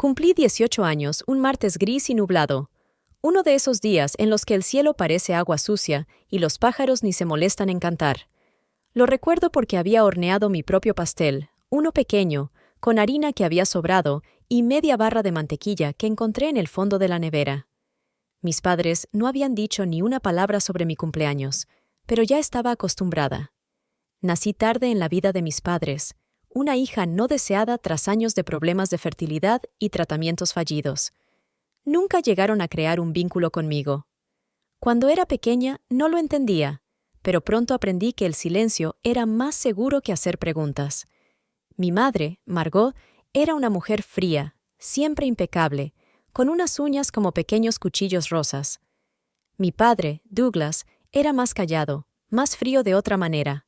Cumplí 18 años un martes gris y nublado. Uno de esos días en los que el cielo parece agua sucia y los pájaros ni se molestan en cantar. Lo recuerdo porque había horneado mi propio pastel, uno pequeño, con harina que había sobrado y media barra de mantequilla que encontré en el fondo de la nevera. Mis padres no habían dicho ni una palabra sobre mi cumpleaños, pero ya estaba acostumbrada. Nací tarde en la vida de mis padres, una hija no deseada tras años de problemas de fertilidad y tratamientos fallidos. Nunca llegaron a crear un vínculo conmigo. Cuando era pequeña no lo entendía, pero pronto aprendí que el silencio era más seguro que hacer preguntas. Mi madre, Margot, era una mujer fría, siempre impecable, con unas uñas como pequeños cuchillos rosas. Mi padre, Douglas, era más callado, más frío de otra manera.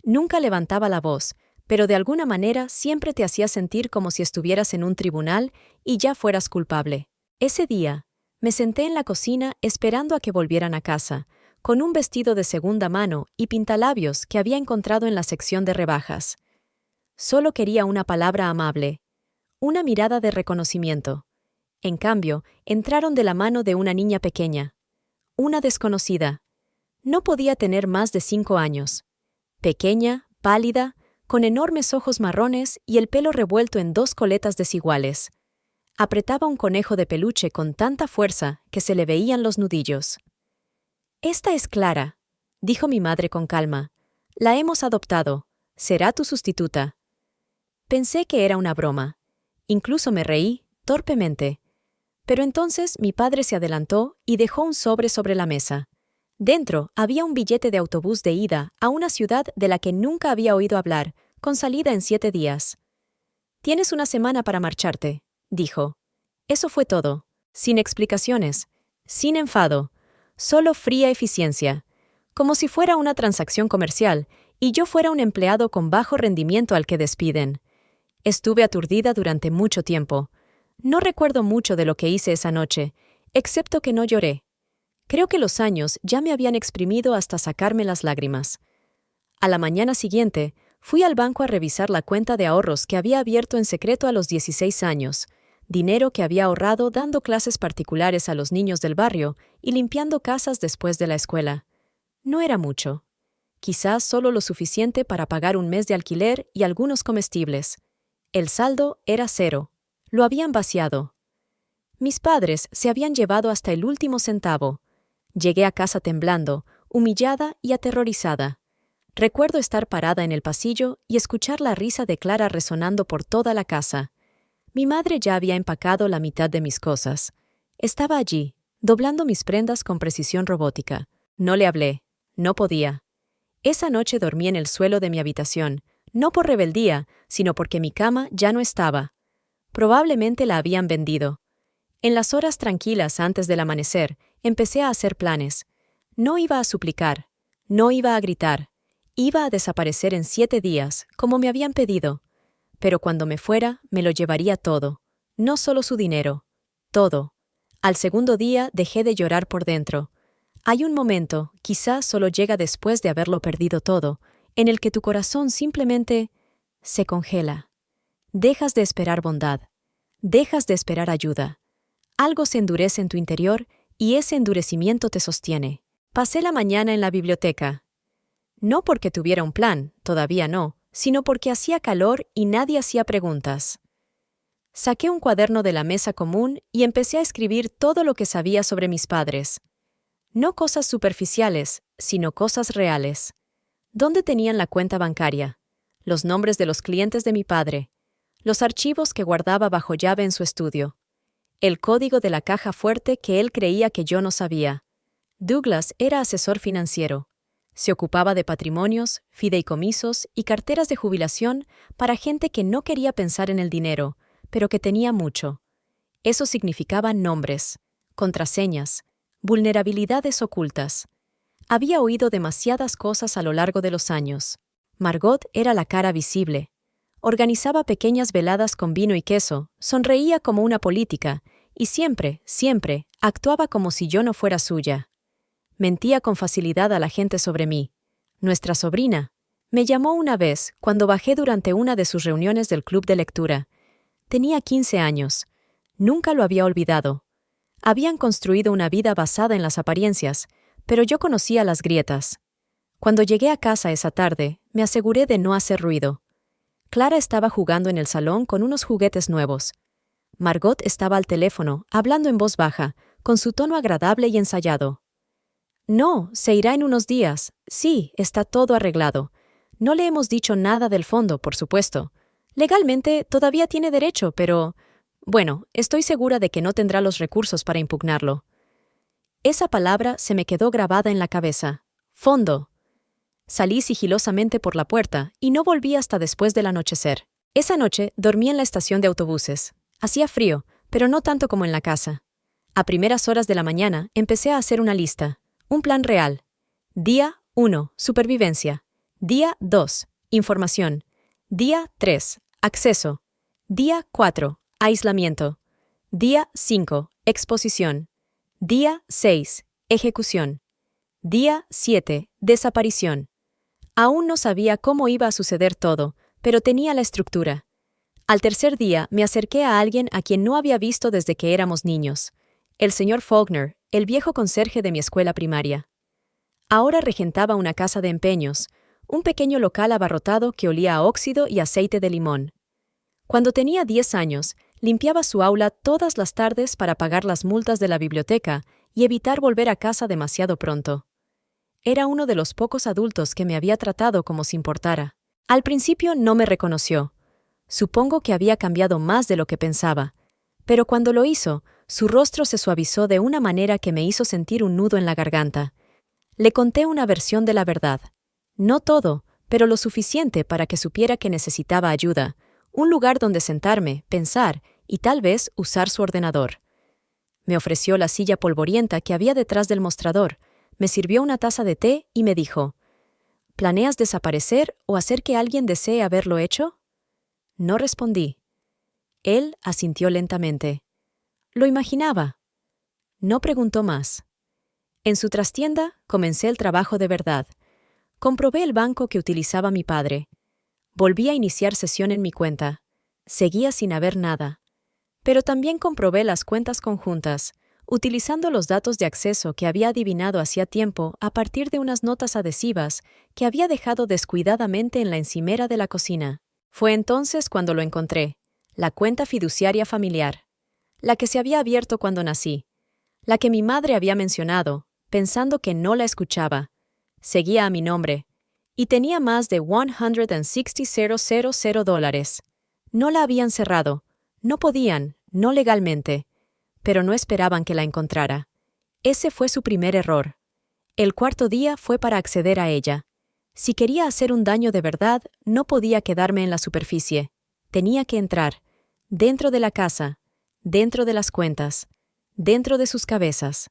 Nunca levantaba la voz, pero de alguna manera siempre te hacía sentir como si estuvieras en un tribunal y ya fueras culpable. Ese día, me senté en la cocina esperando a que volvieran a casa, con un vestido de segunda mano y pintalabios que había encontrado en la sección de rebajas. Solo quería una palabra amable, una mirada de reconocimiento. En cambio, entraron de la mano de una niña pequeña, una desconocida. No podía tener más de 5 años. Pequeña, pálida, con enormes ojos marrones y el pelo revuelto en 2 coletas desiguales. Apretaba un conejo de peluche con tanta fuerza que se le veían los nudillos. «Esta es Clara», dijo mi madre con calma. «La hemos adoptado. Será tu sustituta». Pensé que era una broma. Incluso me reí, torpemente. Pero entonces mi padre se adelantó y dejó un sobre la mesa. Dentro había un billete de autobús de ida a una ciudad de la que nunca había oído hablar, con salida en 7 días. «Tienes una semana para marcharte», dijo. Eso fue todo, sin explicaciones, sin enfado, solo fría eficiencia, como si fuera una transacción comercial y yo fuera un empleado con bajo rendimiento al que despiden. Estuve aturdida durante mucho tiempo. No recuerdo mucho de lo que hice esa noche, excepto que no lloré. Creo que los años ya me habían exprimido hasta sacarme las lágrimas. A la mañana siguiente, fui al banco a revisar la cuenta de ahorros que había abierto en secreto a los 16 años, dinero que había ahorrado dando clases particulares a los niños del barrio y limpiando casas después de la escuela. No era mucho. Quizás solo lo suficiente para pagar un mes de alquiler y algunos comestibles. El saldo era 0. Lo habían vaciado. Mis padres se habían llevado hasta el último centavo. Llegué a casa temblando, humillada y aterrorizada. Recuerdo estar parada en el pasillo y escuchar la risa de Clara resonando por toda la casa. Mi madre ya había empacado la mitad de mis cosas. Estaba allí, doblando mis prendas con precisión robótica. No le hablé. No podía. Esa noche dormí en el suelo de mi habitación, no por rebeldía, sino porque mi cama ya no estaba. Probablemente la habían vendido. En las horas tranquilas antes del amanecer, empecé a hacer planes. No iba a suplicar, no iba a gritar, iba a desaparecer en 7 días, como me habían pedido. Pero cuando me fuera, me lo llevaría todo, no solo su dinero, todo. Al segundo día dejé de llorar por dentro. Hay un momento, quizás solo llega después de haberlo perdido todo, en el que tu corazón simplemente se congela. Dejas de esperar bondad, dejas de esperar ayuda. Algo se endurece en tu interior y ese endurecimiento te sostiene. Pasé la mañana en la biblioteca. No porque tuviera un plan, todavía no, sino porque hacía calor y nadie hacía preguntas. Saqué un cuaderno de la mesa común y empecé a escribir todo lo que sabía sobre mis padres. No cosas superficiales, sino cosas reales. ¿Dónde tenían la cuenta bancaria? Los nombres de los clientes de mi padre. Los archivos que guardaba bajo llave en su estudio. El código de la caja fuerte que él creía que yo no sabía. Douglas era asesor financiero. Se ocupaba de patrimonios, fideicomisos y carteras de jubilación para gente que no quería pensar en el dinero, pero que tenía mucho. Eso significaba nombres, contraseñas, vulnerabilidades ocultas. Había oído demasiadas cosas a lo largo de los años. Margot era la cara visible. Organizaba pequeñas veladas con vino y queso, sonreía como una política, y siempre, actuaba como si yo no fuera suya. Mentía con facilidad a la gente sobre mí. Nuestra sobrina me llamó una vez cuando bajé durante una de sus reuniones del club de lectura. Tenía 15 años. Nunca lo había olvidado. Habían construido una vida basada en las apariencias, pero yo conocía las grietas. Cuando llegué a casa esa tarde, me aseguré de no hacer ruido. Clara estaba jugando en el salón con unos juguetes nuevos. Margot estaba al teléfono, hablando en voz baja, con su tono agradable y ensayado. No, se irá en unos días. Sí, está todo arreglado. No le hemos dicho nada del fondo, por supuesto. Legalmente todavía tiene derecho, pero... Bueno, estoy segura de que no tendrá los recursos para impugnarlo. Esa palabra se me quedó grabada en la cabeza. Fondo. Salí sigilosamente por la puerta y no volví hasta después del anochecer. Esa noche dormí en la estación de autobuses. Hacía frío, pero no tanto como en la casa. A primeras horas de la mañana empecé a hacer una lista. Un plan real. Día 1. Supervivencia. Día 2. Información. Día 3. Acceso. Día 4. Aislamiento. Día 5. Exposición. Día 6. Ejecución. Día 7. Desaparición. Aún no sabía cómo iba a suceder todo, pero tenía la estructura. Al tercer día me acerqué a alguien a quien no había visto desde que éramos niños. El señor Faulkner, el viejo conserje de mi escuela primaria. Ahora regentaba una casa de empeños, un pequeño local abarrotado que olía a óxido y aceite de limón. Cuando tenía 10 años, limpiaba su aula todas las tardes para pagar las multas de la biblioteca y evitar volver a casa demasiado pronto. Era uno de los pocos adultos que me había tratado como si importara. Al principio no me reconoció. Supongo que había cambiado más de lo que pensaba, pero cuando lo hizo, su rostro se suavizó de una manera que me hizo sentir un nudo en la garganta. Le conté una versión de la verdad. No todo, pero lo suficiente para que supiera que necesitaba ayuda, un lugar donde sentarme, pensar y tal vez usar su ordenador. Me ofreció la silla polvorienta que había detrás del mostrador, me sirvió una taza de té y me dijo: ¿Planeas desaparecer o hacer que alguien desee haberlo hecho? No respondí. Él asintió lentamente. Lo imaginaba. No preguntó más. En su trastienda comencé el trabajo de verdad. Comprobé el banco que utilizaba mi padre. Volví a iniciar sesión en mi cuenta. Seguía sin haber nada. Pero también comprobé las cuentas conjuntas, utilizando los datos de acceso que había adivinado hacía tiempo a partir de unas notas adhesivas que había dejado descuidadamente en la encimera de la cocina. Fue entonces cuando lo encontré, la cuenta fiduciaria familiar, la que se había abierto cuando nací, la que mi madre había mencionado, pensando que no la escuchaba. Seguía a mi nombre, y tenía más de $160,000. No la habían cerrado, no podían, no legalmente, pero no esperaban que la encontrara. Ese fue su primer error. El cuarto día fue para acceder a ella. Si quería hacer un daño de verdad, no podía quedarme en la superficie. Tenía que entrar, dentro de la casa, dentro de las cuentas, dentro de sus cabezas.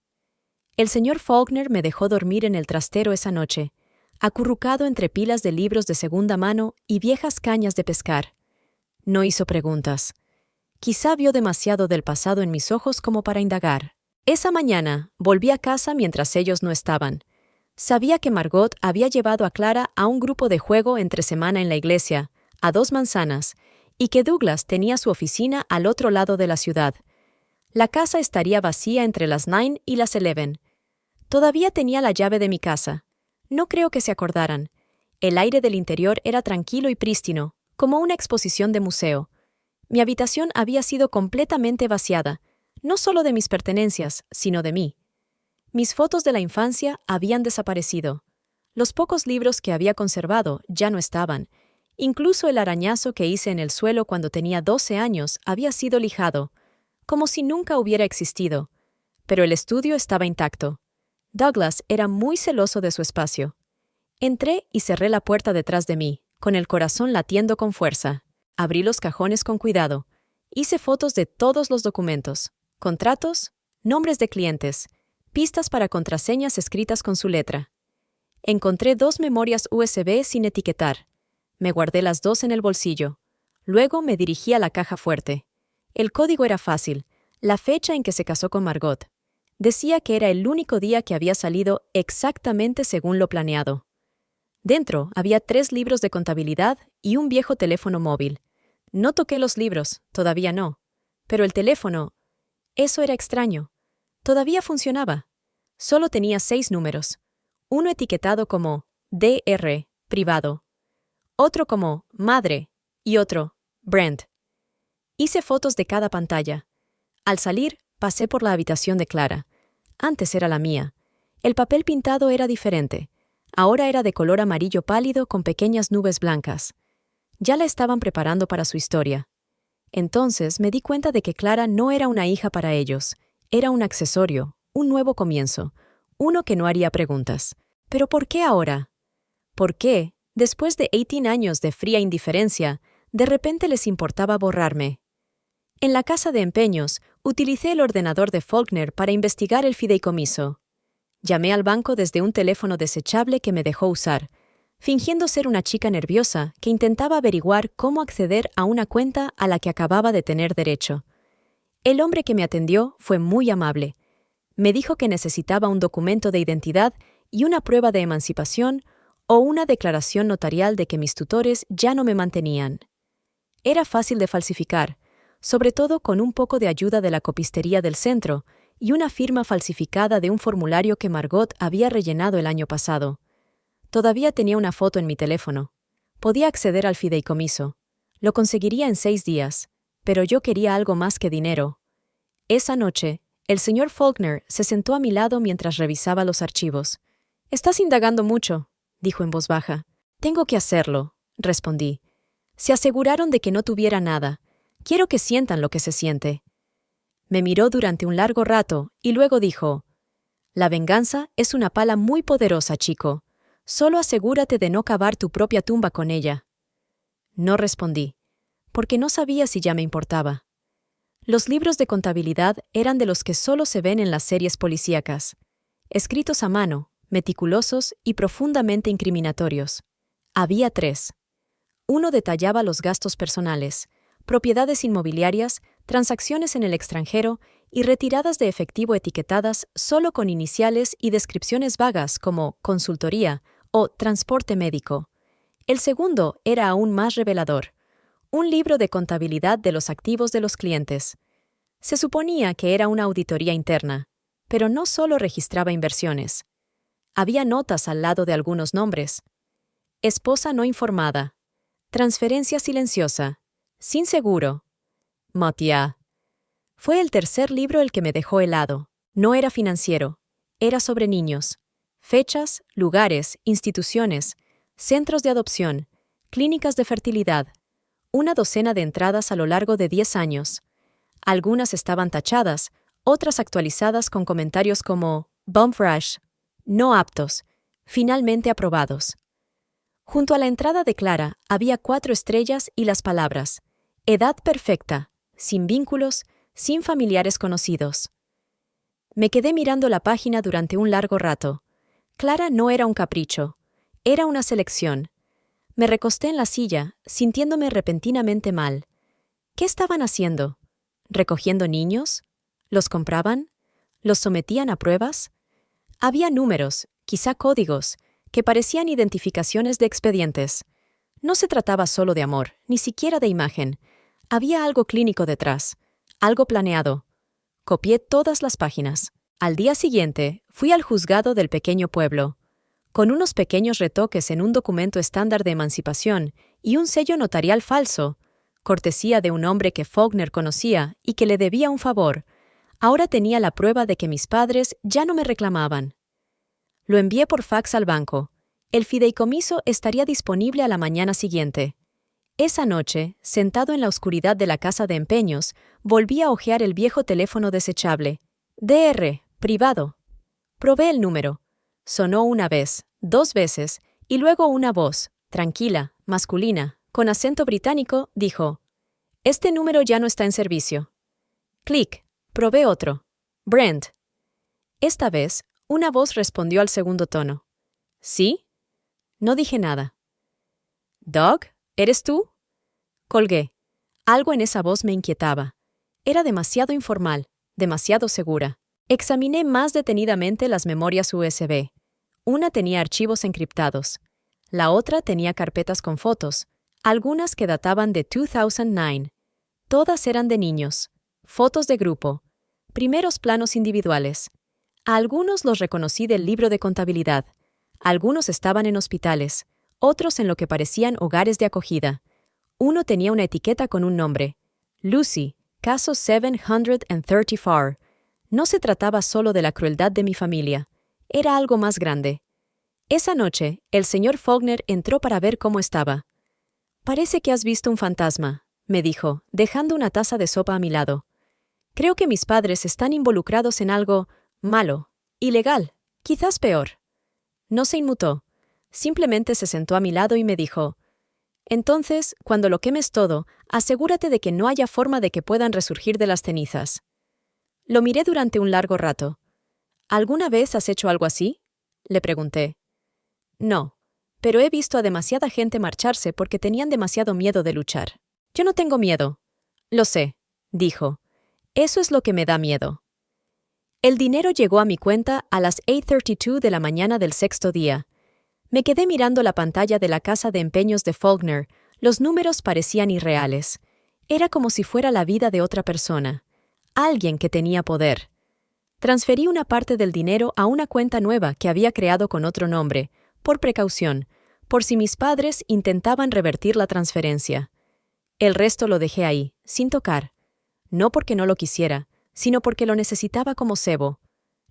El señor Faulkner me dejó dormir en el trastero esa noche, acurrucado entre pilas de libros de segunda mano y viejas cañas de pescar. No hizo preguntas. Quizá vio demasiado del pasado en mis ojos como para indagar. Esa mañana volví a casa mientras ellos no estaban. Sabía que Margot había llevado a Clara a un grupo de juego entre semana en la iglesia, a 2 manzanas, y que Douglas tenía su oficina al otro lado de la ciudad. La casa estaría vacía entre las 9 y las 11. Todavía tenía la llave de mi casa. No creo que se acordaran. El aire del interior era tranquilo y prístino, como una exposición de museo. Mi habitación había sido completamente vaciada, no solo de mis pertenencias, sino de mí. Mis fotos de la infancia habían desaparecido. Los pocos libros que había conservado ya no estaban. Incluso el arañazo que hice en el suelo cuando tenía 12 años había sido lijado, como si nunca hubiera existido. Pero el estudio estaba intacto. Douglas era muy celoso de su espacio. Entré y cerré la puerta detrás de mí, con el corazón latiendo con fuerza. Abrí los cajones con cuidado. Hice fotos de todos los documentos, contratos, nombres de clientes, pistas para contraseñas escritas con su letra. Encontré 2 memorias USB sin etiquetar. Me guardé las 2 en el bolsillo. Luego me dirigí a la caja fuerte. El código era fácil, la fecha en que se casó con Margot. Decía que era el único día que había salido exactamente según lo planeado. Dentro había 3 libros de contabilidad y un viejo teléfono móvil. No toqué los libros, todavía no. Pero el teléfono, Eso era extraño. Todavía funcionaba. Solo tenía 6 números. Uno etiquetado como DR, privado. Otro como madre y otro, Brent. Hice fotos de cada pantalla. Al salir, pasé por la habitación de Clara. Antes era la mía. El papel pintado era diferente. Ahora era de color amarillo pálido con pequeñas nubes blancas. Ya la estaban preparando para su historia. Entonces me di cuenta de que Clara no era una hija para ellos. Era un accesorio, un nuevo comienzo, uno que no haría preguntas. ¿Pero por qué ahora? ¿Por qué, después de 18 años de fría indiferencia, de repente les importaba borrarme? En la casa de empeños, utilicé el ordenador de Faulkner para investigar el fideicomiso. Llamé al banco desde un teléfono desechable que me dejó usar, fingiendo ser una chica nerviosa que intentaba averiguar cómo acceder a una cuenta a la que acababa de tener derecho. El hombre que me atendió fue muy amable. Me dijo que necesitaba un documento de identidad y una prueba de emancipación o una declaración notarial de que mis tutores ya no me mantenían. Era fácil de falsificar, sobre todo con un poco de ayuda de la copistería del centro y una firma falsificada de un formulario que Margot había rellenado el año pasado. Todavía tenía una foto en mi teléfono. Podía acceder al fideicomiso. Lo conseguiría en 6 días, pero yo quería algo más que dinero. Esa noche, el señor Faulkner se sentó a mi lado mientras revisaba los archivos. «Estás indagando mucho», dijo en voz baja. «Tengo que hacerlo», respondí. «Se aseguraron de que no tuviera nada. Quiero que sientan lo que se siente». Me miró durante un largo rato y luego dijo: «La venganza es una pala muy poderosa, chico. Solo asegúrate de no cavar tu propia tumba con ella». No respondí, porque no sabía si ya me importaba. Los libros de contabilidad eran de los que solo se ven en las series policíacas, escritos a mano, meticulosos y profundamente incriminatorios. Había 3. Uno detallaba los gastos personales, propiedades inmobiliarias, transacciones en el extranjero y retiradas de efectivo etiquetadas solo con iniciales y descripciones vagas como consultoría o transporte médico. El segundo era aún más revelador: un libro de contabilidad de los activos de los clientes. Se suponía que era una auditoría interna, pero no solo registraba inversiones. Había notas al lado de algunos nombres: esposa no informada, transferencia silenciosa, sin seguro, Motia. Fue el tercer libro el que me dejó helado. No era financiero, era sobre niños. Fechas, lugares, instituciones, centros de adopción, clínicas de fertilidad. Una docena de entradas a lo largo de 10 años. Algunas estaban tachadas, otras actualizadas con comentarios como «Bump Rush», «No aptos», «Finalmente aprobados». Junto a la entrada de Clara había 4 estrellas y las palabras «Edad perfecta», «Sin vínculos», «Sin familiares conocidos». Me quedé mirando la página durante un largo rato. Clara no era un capricho, era una selección. Me recosté en la silla, sintiéndome repentinamente mal. ¿Qué estaban haciendo? ¿Recogiendo niños? ¿Los compraban? ¿Los sometían a pruebas? Había números, quizá códigos, que parecían identificaciones de expedientes. No se trataba solo de amor, ni siquiera de imagen. Había algo clínico detrás, algo planeado. Copié todas las páginas. Al día siguiente, fui al juzgado del pequeño pueblo. Con unos pequeños retoques en un documento estándar de emancipación y un sello notarial falso, cortesía de un hombre que Faulkner conocía y que le debía un favor, ahora tenía la prueba de que mis padres ya no me reclamaban. Lo envié por fax al banco. El fideicomiso estaría disponible a la mañana siguiente. Esa noche, sentado en la oscuridad de la casa de empeños, volví a hojear el viejo teléfono desechable. DR, privado. Probé el número. Sonó una vez, 2 veces, y luego una voz, tranquila, masculina, con acento británico, dijo: «Este número ya no está en servicio». Clic. Probé otro. Brent. Esta vez, una voz respondió al segundo tono. ¿Sí? No dije nada. «Doug, ¿eres tú?» Colgué. Algo en esa voz me inquietaba. Era demasiado informal, demasiado segura. Examiné más detenidamente las memorias USB. Una tenía archivos encriptados. La otra tenía carpetas con fotos, algunas que databan de 2009. Todas eran de niños. Fotos de grupo. Primeros planos individuales. A algunos los reconocí del libro de contabilidad. Algunos estaban en hospitales, otros en lo que parecían hogares de acogida. Uno tenía una etiqueta con un nombre. Lucy, caso 734. No se trataba solo de la crueldad de mi familia. Era algo más grande. Esa noche, el señor Faulkner entró para ver cómo estaba. «Parece que has visto un fantasma», me dijo, dejando una taza de sopa a mi lado. «Creo que mis padres están involucrados en algo malo, ilegal, quizás peor». No se inmutó. Simplemente se sentó a mi lado y me dijo: «Entonces, cuando lo quemes todo, asegúrate de que no haya forma de que puedan resurgir de las cenizas». Lo miré durante un largo rato. «¿Alguna vez has hecho algo así?», le pregunté. «No, pero he visto a demasiada gente marcharse porque tenían demasiado miedo de luchar». «Yo no tengo miedo». «Lo sé», dijo. «Eso es lo que me da miedo». El dinero llegó a mi cuenta a las 8:32 de la mañana del sexto día. Me quedé mirando la pantalla de la casa de empeños de Faulkner. Los números parecían irreales. Era como si fuera la vida de otra persona. Alguien que tenía poder. Transferí una parte del dinero a una cuenta nueva que había creado con otro nombre, por precaución, por si mis padres intentaban revertir la transferencia. El resto lo dejé ahí, sin tocar. No porque no lo quisiera, sino porque lo necesitaba como cebo.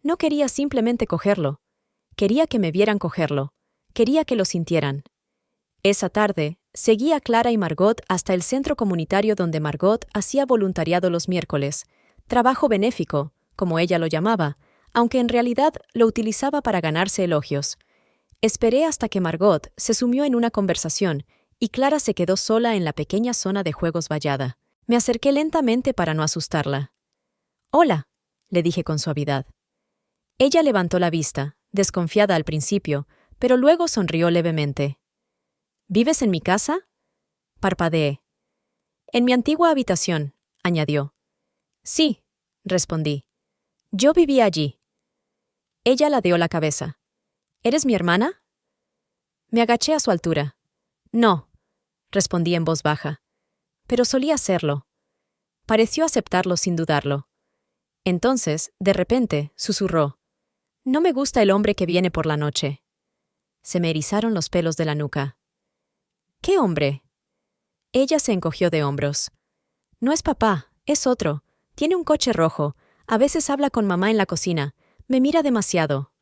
No quería simplemente cogerlo. Quería que me vieran cogerlo. Quería que lo sintieran. Esa tarde, seguí a Clara y Margot hasta el centro comunitario donde Margot hacía voluntariado los miércoles, trabajo benéfico, como ella lo llamaba, aunque en realidad lo utilizaba para ganarse elogios. Esperé hasta que Margot se sumió en una conversación y Clara se quedó sola en la pequeña zona de juegos vallada. Me acerqué lentamente para no asustarla. «Hola», le dije con suavidad. Ella levantó la vista, desconfiada al principio, pero luego sonrió levemente. «¿Vives en mi casa?», parpadeé. «En mi antigua habitación», añadió. «Sí», respondí. «Yo vivía allí». Ella ladeó la cabeza. «¿Eres mi hermana?». Me agaché a su altura. «No», respondí en voz baja. «Pero solía serlo». Pareció aceptarlo sin dudarlo. Entonces, de repente, susurró: «No me gusta el hombre que viene por la noche». Se me erizaron los pelos de la nuca. «¿Qué hombre?». Ella se encogió de hombros. «No es papá, es otro. Tiene un coche rojo. A veces habla con mamá en la cocina. Me mira demasiado».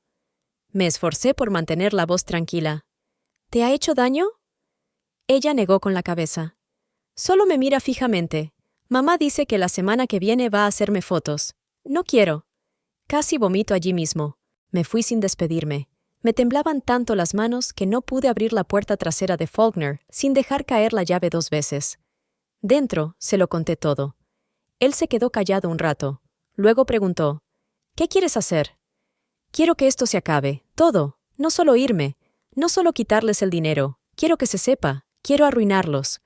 Me esforcé por mantener la voz tranquila. «¿Te ha hecho daño?». Ella negó con la cabeza. «Solo me mira fijamente. Mamá dice que la semana que viene va a hacerme fotos. No quiero». Casi vomito allí mismo. Me fui sin despedirme. Me temblaban tanto las manos que no pude abrir la puerta trasera de Faulkner sin dejar caer la llave 2 veces. Dentro, se lo conté todo. Él se quedó callado un rato. Luego preguntó: «¿Qué quieres hacer?». «Quiero que esto se acabe, todo, no solo irme, no solo quitarles el dinero, quiero que se sepa, quiero arruinarlos».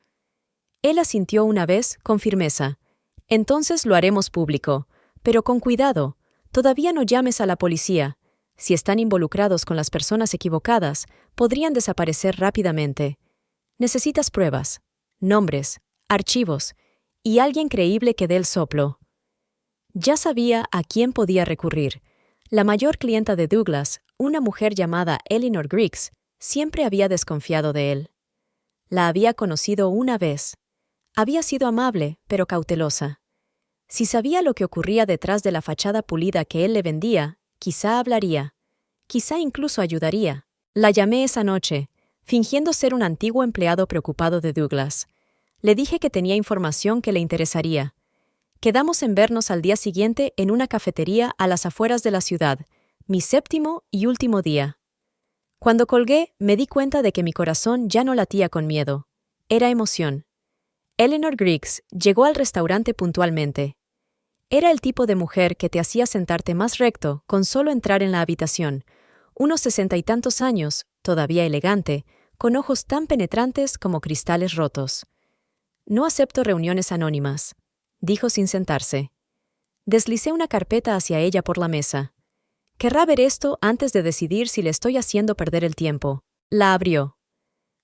Él asintió una vez, con firmeza. «Entonces lo haremos público, pero con cuidado, todavía no llames a la policía. Si están involucrados con las personas equivocadas, podrían desaparecer rápidamente. Necesitas pruebas, nombres, archivos y alguien creíble que dé el soplo». Ya sabía a quién podía recurrir. La mayor clienta de Douglas, una mujer llamada Eleanor Griggs, siempre había desconfiado de él. La había conocido una vez. Había sido amable, pero cautelosa. Si sabía lo que ocurría detrás de la fachada pulida que él le vendía, quizá hablaría. Quizá incluso ayudaría. La llamé esa noche, fingiendo ser un antiguo empleado preocupado de Douglas. Le dije que tenía información que le interesaría. Quedamos en vernos al día siguiente en una cafetería a las afueras de la ciudad, mi 7º y último día. Cuando colgué, me di cuenta de que mi corazón ya no latía con miedo. Era emoción. Eleanor Griggs llegó al restaurante puntualmente. Era el tipo de mujer que te hacía sentarte más recto con solo entrar en la habitación. Unos 60 y tantos años, todavía elegante, con ojos tan penetrantes como cristales rotos. «No acepto reuniones anónimas», dijo sin sentarse. Deslicé una carpeta hacia ella por la mesa. «Querrá ver esto antes de decidir si le estoy haciendo perder el tiempo». La abrió.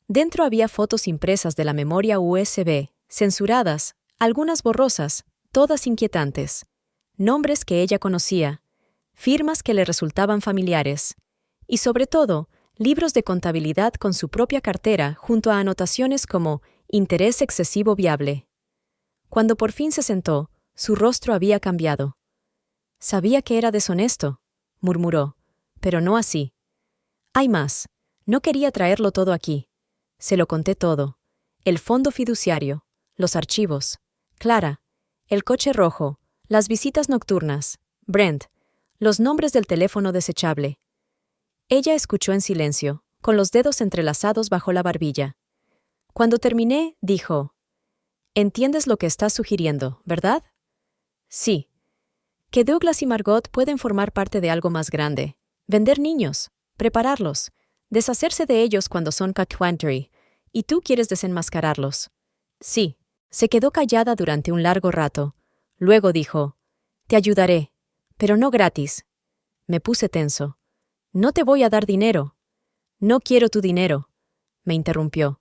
Dentro había fotos impresas de la memoria USB, censuradas, algunas borrosas, todas inquietantes. nombres que ella conocía, firmas que le resultaban familiares, y sobre todo, libros de contabilidad con su propia cartera junto a anotaciones como interés excesivo viable. Cuando por fin se sentó, su rostro había cambiado. Sabía que era deshonesto, murmuró, pero no así. Hay más. No quería traerlo todo aquí. Se lo conté todo. El fondo fiduciario, los archivos, Clara, el coche rojo, las visitas nocturnas, Brent, los nombres del teléfono desechable. Ella escuchó en silencio, con los dedos entrelazados bajo la barbilla. Cuando terminé, dijo: «¿Entiendes lo que estás sugiriendo, verdad?» «Sí. Que Douglas y Margot pueden formar parte de algo más grande. Vender niños, prepararlos, deshacerse de ellos cuando son Cacquantry, y tú quieres desenmascararlos». «Sí». Se quedó callada durante un largo rato. Luego dijo: «Te ayudaré, pero no gratis». Me puse tenso. «No te voy a dar dinero». «No quiero tu dinero», me interrumpió.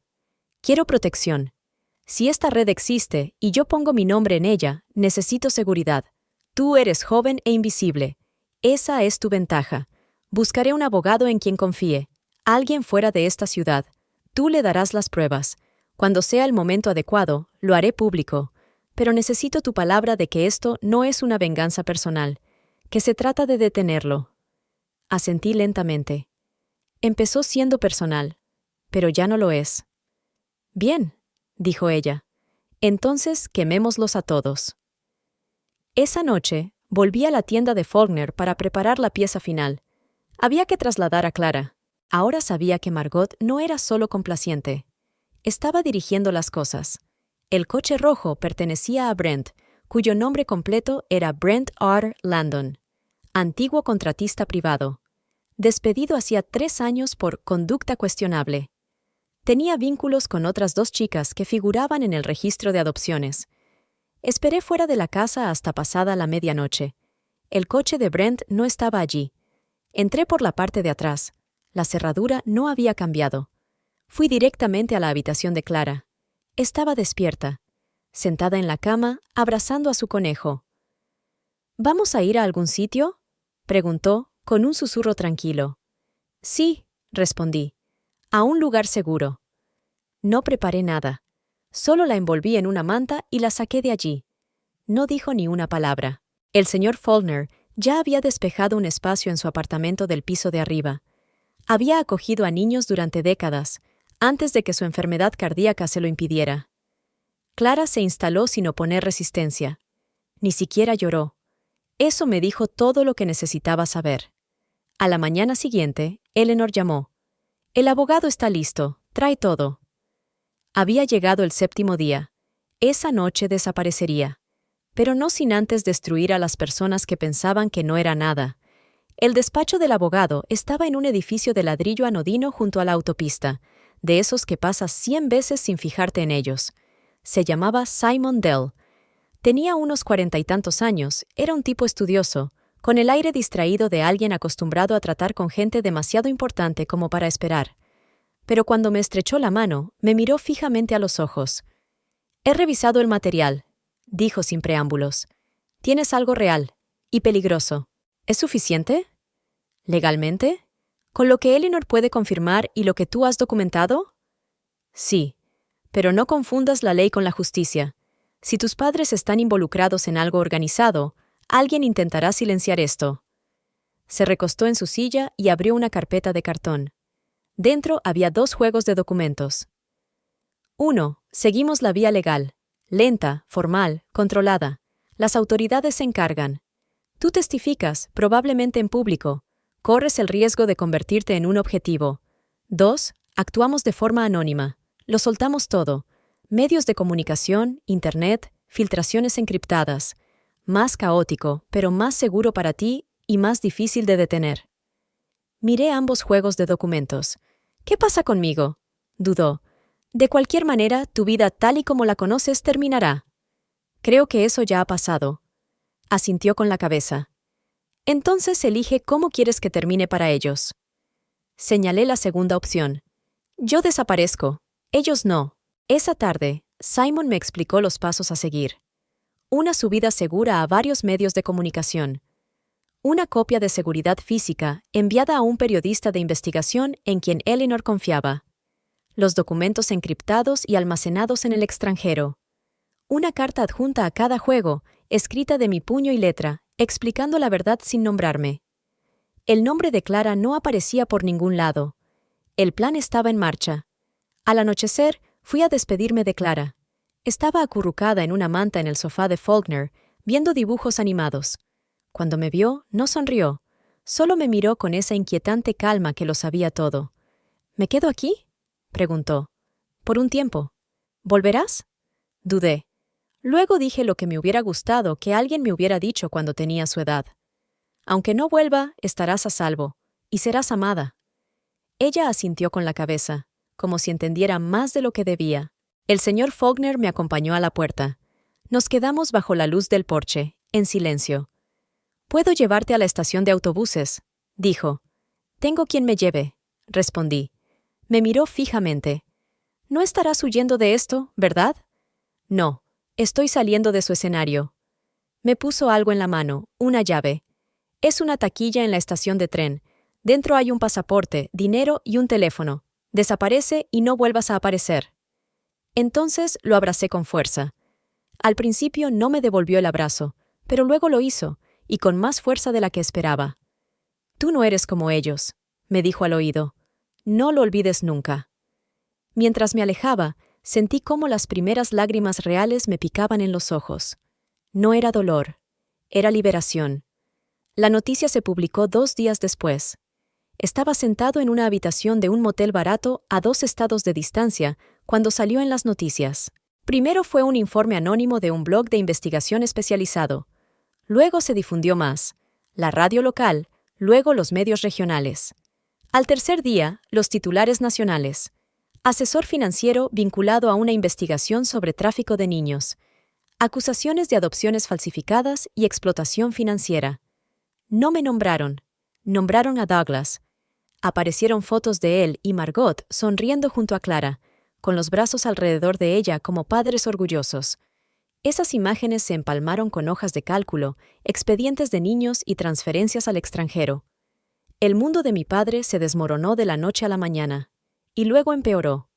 «Quiero protección. Si esta red existe y yo pongo mi nombre en ella, necesito seguridad. Tú eres joven e invisible. Esa es tu ventaja. Buscaré un abogado en quien confíe, alguien fuera de esta ciudad. Tú le darás las pruebas. Cuando sea el momento adecuado, lo haré público. Pero necesito tu palabra de que esto no es una venganza personal, que se trata de detenerlo». Asentí lentamente. Empezó siendo personal, pero ya no lo es. «Bien», dijo ella. «Entonces quemémoslos a todos». Esa noche, volví a la tienda de Faulkner para preparar la pieza final. Había que trasladar a Clara. Ahora sabía que Margot no era solo complaciente. Estaba dirigiendo las cosas. El coche rojo pertenecía a Brent, cuyo nombre completo era Brent R. Landon, antiguo contratista privado, despedido hacía 3 años por conducta cuestionable. Tenía vínculos con otras 2 chicas que figuraban en el registro de adopciones. Esperé fuera de la casa hasta pasada la medianoche. El coche de Brent no estaba allí. Entré por la parte de atrás. La cerradura no había cambiado. Fui directamente a la habitación de Clara. Estaba despierta, sentada en la cama, abrazando a su conejo. «¿Vamos a ir a algún sitio?», preguntó, con un susurro tranquilo. «Sí», respondí, «a un lugar seguro». No preparé nada. Solo la envolví en una manta y la saqué de allí. No dijo ni una palabra. El señor Faulkner ya había despejado un espacio en su apartamento del piso de arriba. Había acogido a niños durante décadas, antes de que su enfermedad cardíaca se lo impidiera. Clara se instaló sin oponer resistencia. Ni siquiera lloró. Eso me dijo todo lo que necesitaba saber. A la mañana siguiente, Eleanor llamó. «El abogado está listo. Trae todo». Había llegado el 7º día. Esa noche desaparecería. Pero no sin antes destruir a las personas que pensaban que no era nada. El despacho del abogado estaba en un edificio de ladrillo anodino junto a la autopista, de esos que pasas 100 veces sin fijarte en ellos. Se llamaba Simon Dell. Tenía unos 40 y tantos años, era un tipo estudioso, con el aire distraído de alguien acostumbrado a tratar con gente demasiado importante como para esperar. Pero cuando me estrechó la mano, me miró fijamente a los ojos. «He revisado el material», dijo sin preámbulos. «Tienes algo real y peligroso. ¿Es suficiente? ¿Legalmente? ¿Con lo que Eleanor puede confirmar y lo que tú has documentado?» «Sí, pero no confundas la ley con la justicia. Si tus padres están involucrados en algo organizado, alguien intentará silenciar esto». Se recostó en su silla y abrió una carpeta de cartón. Dentro había 2 juegos de documentos. 1. Seguimos la vía legal. Lenta, formal, controlada. Las autoridades se encargan. Tú testificas, probablemente en público. Corres el riesgo de convertirte en un objetivo. 2. Actuamos de forma anónima. Lo soltamos todo. Medios de comunicación, internet, filtraciones encriptadas. Más caótico, pero más seguro para ti y más difícil de detener. Miré ambos juegos de documentos. «¿Qué pasa conmigo?», dudó. «De cualquier manera, tu vida tal y como la conoces terminará». «Creo que eso ya ha pasado». Asintió con la cabeza. «Entonces elige cómo quieres que termine para ellos». Señalé la segunda opción. «Yo desaparezco. Ellos no». Esa tarde, Simon me explicó los pasos a seguir. una subida segura a varios medios de comunicación, una copia de seguridad física enviada a un periodista de investigación en quien Eleanor confiaba, los documentos encriptados y almacenados en el extranjero, una carta adjunta a cada juego, escrita de mi puño y letra, explicando la verdad sin nombrarme. El nombre de Clara no aparecía por ningún lado. El plan estaba en marcha. Al anochecer, fui a despedirme de Clara. Estaba acurrucada en una manta en el sofá de Faulkner, viendo dibujos animados. Cuando me vio, no sonrió. Solo me miró con esa inquietante calma que lo sabía todo. ¿Me quedo aquí?, preguntó. Por un tiempo. ¿Volverás? Dudé. Luego dije lo que me hubiera gustado que alguien me hubiera dicho cuando tenía su edad. Aunque no vuelva, estarás a salvo, y serás amada. Ella asintió con la cabeza, como si entendiera más de lo que debía. El señor Faulkner me acompañó a la puerta. Nos quedamos bajo la luz del porche, en silencio. «Puedo llevarte a la estación de autobuses», dijo. «Tengo quien me lleve», respondí. Me miró fijamente. «No estarás huyendo de esto, ¿verdad?» «No, estoy saliendo de su escenario». Me puso algo en la mano, una llave. «Es una taquilla en la estación de tren. Dentro hay un pasaporte, dinero y un teléfono. Desaparece y no vuelvas a aparecer». Entonces lo abracé con fuerza. Al principio no me devolvió el abrazo, pero luego lo hizo, y con más fuerza de la que esperaba. «Tú no eres como ellos», me dijo al oído. «No lo olvides nunca». Mientras me alejaba, sentí cómo las primeras lágrimas reales me picaban en los ojos. No era dolor, era liberación. La noticia se publicó 2 días después. Estaba sentado en una habitación de un motel barato a 2 estados de distancia cuando salió en las noticias. Primero fue un informe anónimo de un blog de investigación especializado. Luego se difundió más, la radio local, luego los medios regionales. Al tercer día, los titulares nacionales. Asesor financiero vinculado a una investigación sobre tráfico de niños. Acusaciones de adopciones falsificadas y explotación financiera. No me nombraron. Nombraron a Douglas. Aparecieron fotos de él y Margot sonriendo junto a Clara, con los brazos alrededor de ella como padres orgullosos. Esas imágenes se empalmaron con hojas de cálculo, expedientes de niños y transferencias al extranjero. El mundo de mi padre se desmoronó de la noche a la mañana, y luego empeoró.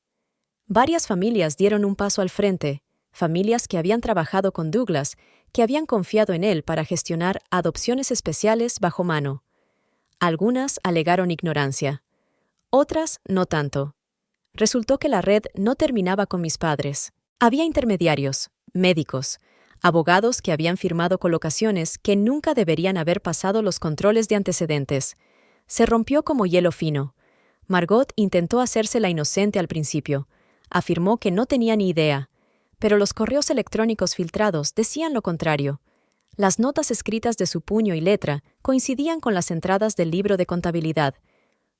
Varias familias dieron un paso al frente, familias que habían trabajado con Douglas, que habían confiado en él para gestionar adopciones especiales bajo mano. Algunas alegaron ignorancia, otras no tanto. Resultó que la red no terminaba con mis padres. Había intermediarios, médicos, abogados que habían firmado colocaciones que nunca deberían haber pasado los controles de antecedentes. Se rompió como hielo fino. Margot intentó hacerse la inocente al principio. Afirmó que no tenía ni idea, pero los correos electrónicos filtrados decían lo contrario. Las notas escritas de su puño y letra coincidían con las entradas del libro de contabilidad.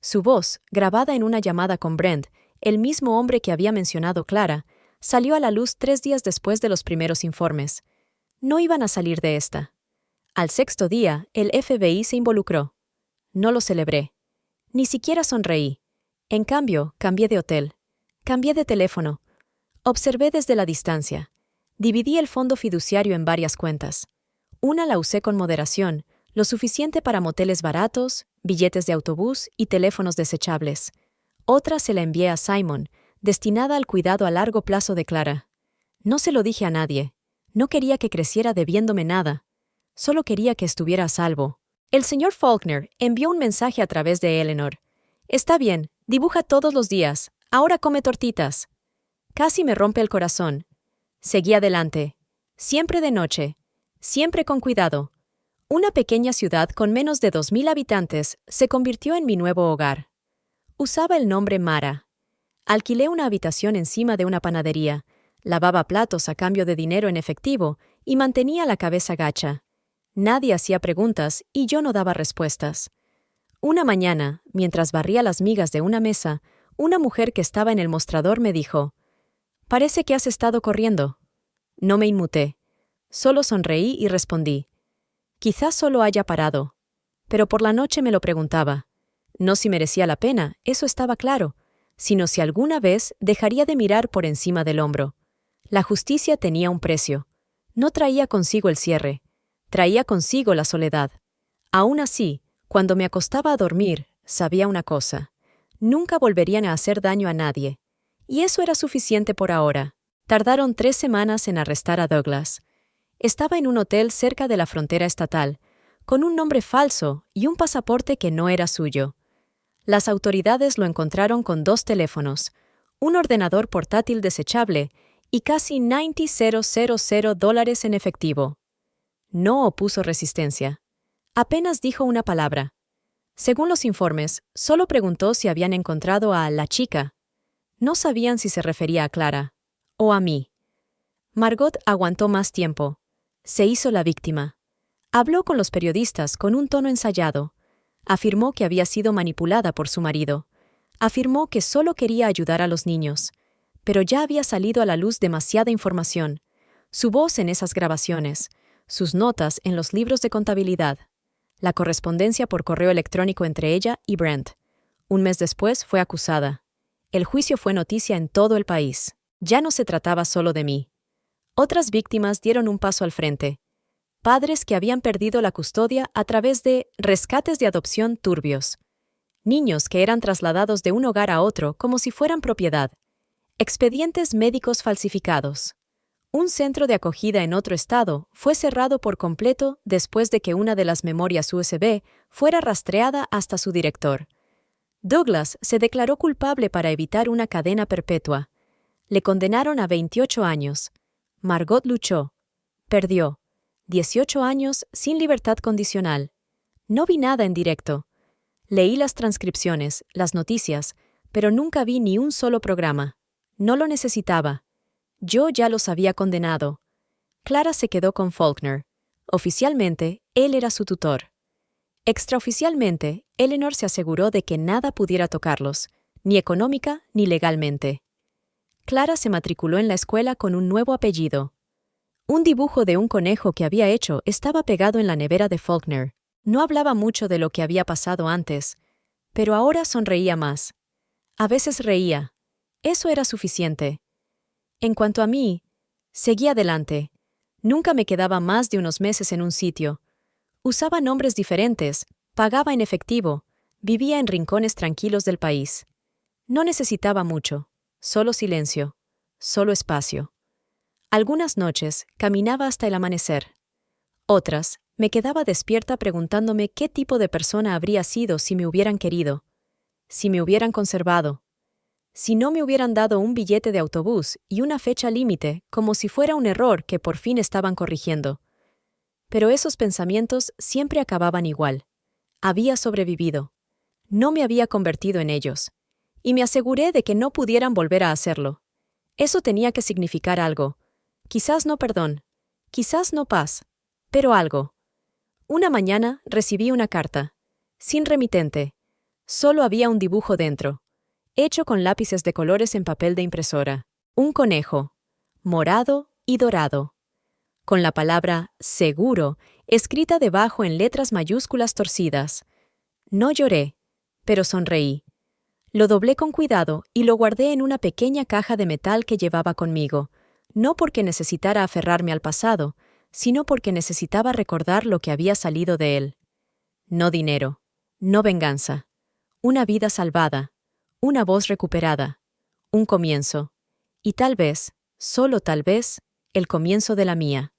Su voz, grabada en una llamada con Brent, el mismo hombre que había mencionado Clara, salió a la luz 3 días después de los primeros informes. No iban a salir de esta. Al 6º día, el FBI se involucró. No lo celebré. Ni siquiera sonreí. En cambio, cambié de hotel. Cambié de teléfono. Observé desde la distancia. Dividí el fondo fiduciario en varias cuentas. Una la usé con moderación, lo suficiente para moteles baratos, billetes de autobús y teléfonos desechables. Otra se la envié a Simon, destinada al cuidado a largo plazo de Clara. No se lo dije a nadie. No quería que creciera debiéndome nada. Solo quería que estuviera a salvo. El señor Faulkner envió un mensaje a través de Eleanor. «Está bien, dibuja todos los días. Ahora come tortitas». Casi me rompe el corazón. Seguí adelante. Siempre de noche. Siempre con cuidado. Una pequeña ciudad con menos de 2,000 habitantes se convirtió en mi nuevo hogar. Usaba el nombre Mara. Alquilé una habitación encima de una panadería, lavaba platos a cambio de dinero en efectivo y mantenía la cabeza gacha. Nadie hacía preguntas y yo no daba respuestas. Una mañana, mientras barría las migas de una mesa, una mujer que estaba en el mostrador me dijo: «Parece que has estado corriendo». No me inmuté. Solo sonreí y respondí: «Quizás solo haya parado». Pero por la noche me lo preguntaba. No si merecía la pena, eso estaba claro, sino si alguna vez dejaría de mirar por encima del hombro. La justicia tenía un precio. No traía consigo el cierre, traía consigo la soledad. Aún así, cuando me acostaba a dormir, sabía una cosa: nunca volverían a hacer daño a nadie. Y eso era suficiente por ahora. Tardaron 3 semanas en arrestar a Douglas. Estaba en un hotel cerca de la frontera estatal, con un nombre falso y un pasaporte que no era suyo. Las autoridades lo encontraron con 2 teléfonos, un ordenador portátil desechable y casi $90,000 en efectivo. No opuso resistencia. Apenas dijo una palabra. Según los informes, solo preguntó si habían encontrado a la chica. No sabían si se refería a Clara o a mí. Margot aguantó más tiempo. Se hizo la víctima. Habló con los periodistas con un tono ensayado. Afirmó que había sido manipulada por su marido. Afirmó que solo quería ayudar a los niños. Pero ya había salido a la luz demasiada información. Su voz en esas grabaciones, sus notas en los libros de contabilidad, la correspondencia por correo electrónico entre ella y Brent. Un mes después fue acusada. El juicio fue noticia en todo el país. Ya no se trataba solo de mí. Otras víctimas dieron un paso al frente. Padres que habían perdido la custodia a través de rescates de adopción turbios. Niños que eran trasladados de un hogar a otro como si fueran propiedad. Expedientes médicos falsificados. Un centro de acogida en otro estado fue cerrado por completo después de que una de las memorias USB fuera rastreada hasta su director. Douglas se declaró culpable para evitar una cadena perpetua. Le condenaron a 28 años. Margot luchó. Perdió. 18 años sin libertad condicional. No vi nada en directo. Leí las transcripciones, las noticias, pero nunca vi ni un solo programa. No lo necesitaba. Yo ya los había condenado. Clara se quedó con Faulkner. Oficialmente, él era su tutor. Extraoficialmente, Eleanor se aseguró de que nada pudiera tocarlos, ni económica ni legalmente. Clara se matriculó en la escuela con un nuevo apellido. Un dibujo de un conejo que había hecho estaba pegado en la nevera de Faulkner. No hablaba mucho de lo que había pasado antes, pero ahora sonreía más. A veces reía. Eso era suficiente. En cuanto a mí, seguí adelante. Nunca me quedaba más de unos meses en un sitio. Usaba nombres diferentes, pagaba en efectivo, vivía en rincones tranquilos del país. No necesitaba mucho, solo silencio, solo espacio. Algunas noches caminaba hasta el amanecer. Otras, me quedaba despierta preguntándome qué tipo de persona habría sido si me hubieran querido, si me hubieran conservado, si no me hubieran dado un billete de autobús y una fecha límite como si fuera un error que por fin estaban corrigiendo. Pero esos pensamientos siempre acababan igual. Había sobrevivido. No me había convertido en ellos. Y me aseguré de que no pudieran volver a hacerlo. Eso tenía que significar algo. Quizás no perdón, quizás no paz, pero algo. Una mañana recibí una carta, sin remitente. Solo había un dibujo dentro, hecho con lápices de colores en papel de impresora. Un conejo, morado y dorado, con la palabra seguro escrita debajo en letras mayúsculas torcidas. No lloré, pero sonreí. Lo doblé con cuidado y lo guardé en una pequeña caja de metal que llevaba conmigo, no porque necesitara aferrarme al pasado, sino porque necesitaba recordar lo que había salido de él. No dinero, no venganza, una vida salvada, una voz recuperada, un comienzo, y tal vez, solo tal vez, el comienzo de la mía.